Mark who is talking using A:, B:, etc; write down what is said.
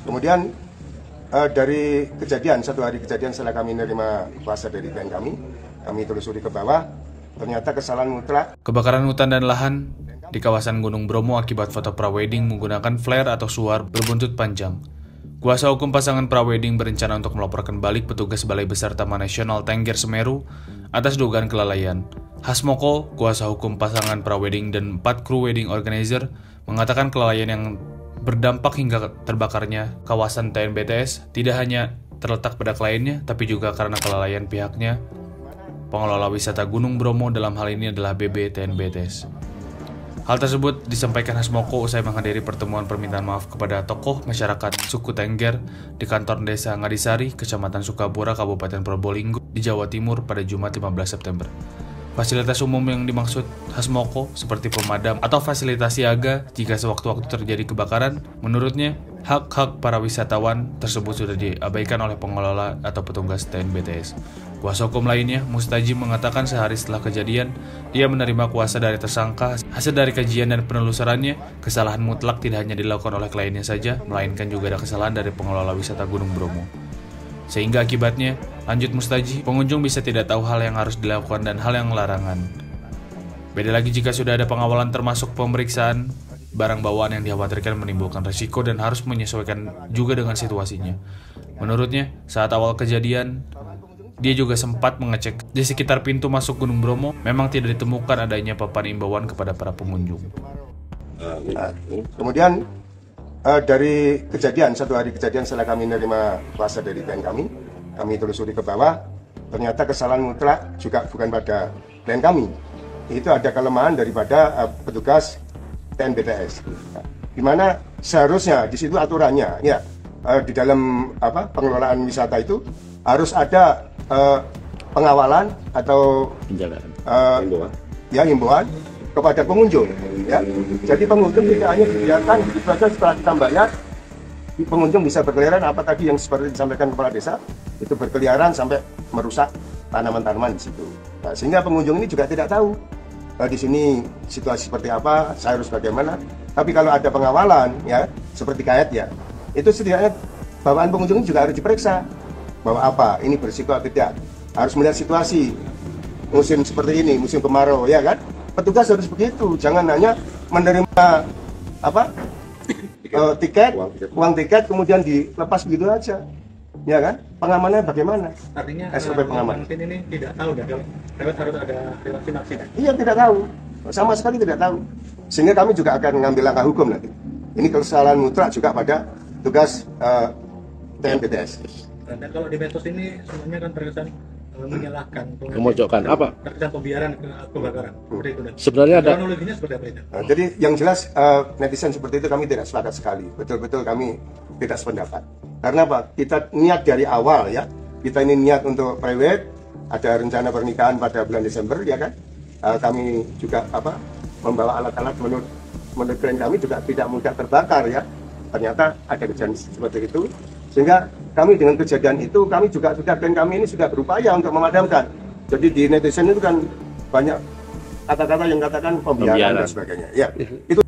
A: Kemudian dari kejadian, satu hari kejadian setelah kami menerima kuasa dari klien kami telusuri ke bawah, ternyata kesalahan mutlak.
B: Kebakaran hutan dan lahan di kawasan Gunung Bromo akibat foto prawedding menggunakan flare atau suar berbuntut panjang. Kuasa hukum pasangan prawedding berencana untuk melaporkan balik petugas Balai Besar Taman Nasional Tengger Semeru atas dugaan kelalaian. Hasmoko, kuasa hukum pasangan prawedding dan 4 kru wedding organizer, mengatakan kelalaian yang berdampak hingga terbakarnya kawasan TNBTS tidak hanya terletak pada kliennya, tapi juga karena kelalaian pihaknya. Pengelola wisata Gunung Bromo dalam hal ini adalah BB TNBTS. Hal tersebut disampaikan Hasmoko usai menghadiri pertemuan permintaan maaf kepada tokoh masyarakat suku Tengger di kantor desa Ngadisari, Kecamatan Sukapura, Kabupaten Probolinggo di Jawa Timur pada Jumat 15 September. Fasilitas umum yang dimaksud Hasmoko seperti pemadam atau fasilitas siaga jika sewaktu-waktu terjadi kebakaran, menurutnya hak-hak para wisatawan tersebut sudah diabaikan oleh pengelola atau petugas TNBTS. Kuasa hukum lainnya, Mustajim, mengatakan sehari setelah kejadian, dia menerima kuasa dari tersangka. Hasil dari kajian dan penelusurannya, kesalahan mutlak tidak hanya dilakukan oleh kliennya saja, melainkan juga ada kesalahan dari pengelola wisata Gunung Bromo. Sehingga akibatnya, lanjut Mustajim, pengunjung bisa tidak tahu hal yang harus dilakukan dan hal yang larangan. Beda lagi jika sudah ada pengawalan termasuk pemeriksaan, barang bawaan yang dikhawatirkan menimbulkan risiko dan harus menyesuaikan juga dengan situasinya. Menurutnya, saat awal kejadian, dia juga sempat mengecek di sekitar pintu masuk Gunung Bromo, memang tidak ditemukan adanya papan imbauan kepada para pengunjung.
A: Kemudian dari kejadian, satu hari kejadian setelah kami menerima kuasa dari klien kami telusuri ke bawah, ternyata kesalahan mutlak juga bukan pada klien kami. Itu ada kelemahan daripada petugas TNBTS. Di mana seharusnya di situ aturannya, ya di dalam pengelolaan wisata itu harus ada pengawalan atau himbauan kepada pengunjung, ya. Jadi pengunjung tidak hanya dibiarkan saja setelah kita bayar, pengunjung bisa berkeliaran apa tadi yang seperti disampaikan kepala desa, itu berkeliaran sampai merusak tanaman-tanaman di situ. Nah, sehingga pengunjung ini juga tidak tahu di sini situasi seperti apa, saya harus bagaimana. Tapi kalau ada pengawalan, ya seperti kait ya, itu setidaknya bawaan pengunjung juga harus diperiksa bahwa apa ini berisiko atau tidak. Harus melihat situasi musim seperti ini, musim kemarau, ya kan? Petugas harus begitu, jangan hanya menerima uang tiket kemudian dilepas begitu aja, ya kan? Pengamanannya bagaimana?
C: Artinya
A: SOP pengaman
C: ini tidak tahu kalau harus ada lewat sinapsi.
A: Iya, tidak tahu, sama sekali tidak tahu. Sehingga kami juga akan mengambil langkah hukum nanti. Ini kesalahan mutlak juga pada tugas TNBTS.
C: Dan kalau di medsos ini semuanya kan terkesan menyalahkan,
D: memojokkan apa?
C: Terkesan pembiaran kebakaran. Seperti itu.
D: Sebenarnya ada
C: kronologinya seperti apa itu?
A: Jadi yang jelas netizen seperti itu kami tidak sepakat sekali. Betul-betul kami tidak sependapat. Karena apa? Kita niat dari awal, ya. Kita ini niat untuk private, ada rencana pernikahan pada bulan Desember, ya kan? Kami juga membawa alat-alat menurut klien kami juga tidak mudah terbakar, ya. Ternyata ada kejadian seperti itu, sehingga kami dengan kejadian itu kami juga klien kami ini sudah berupaya untuk memadamkan. Jadi di netizen itu kan banyak kata-kata yang katakan pembiaran dan sebagainya. Ya, itu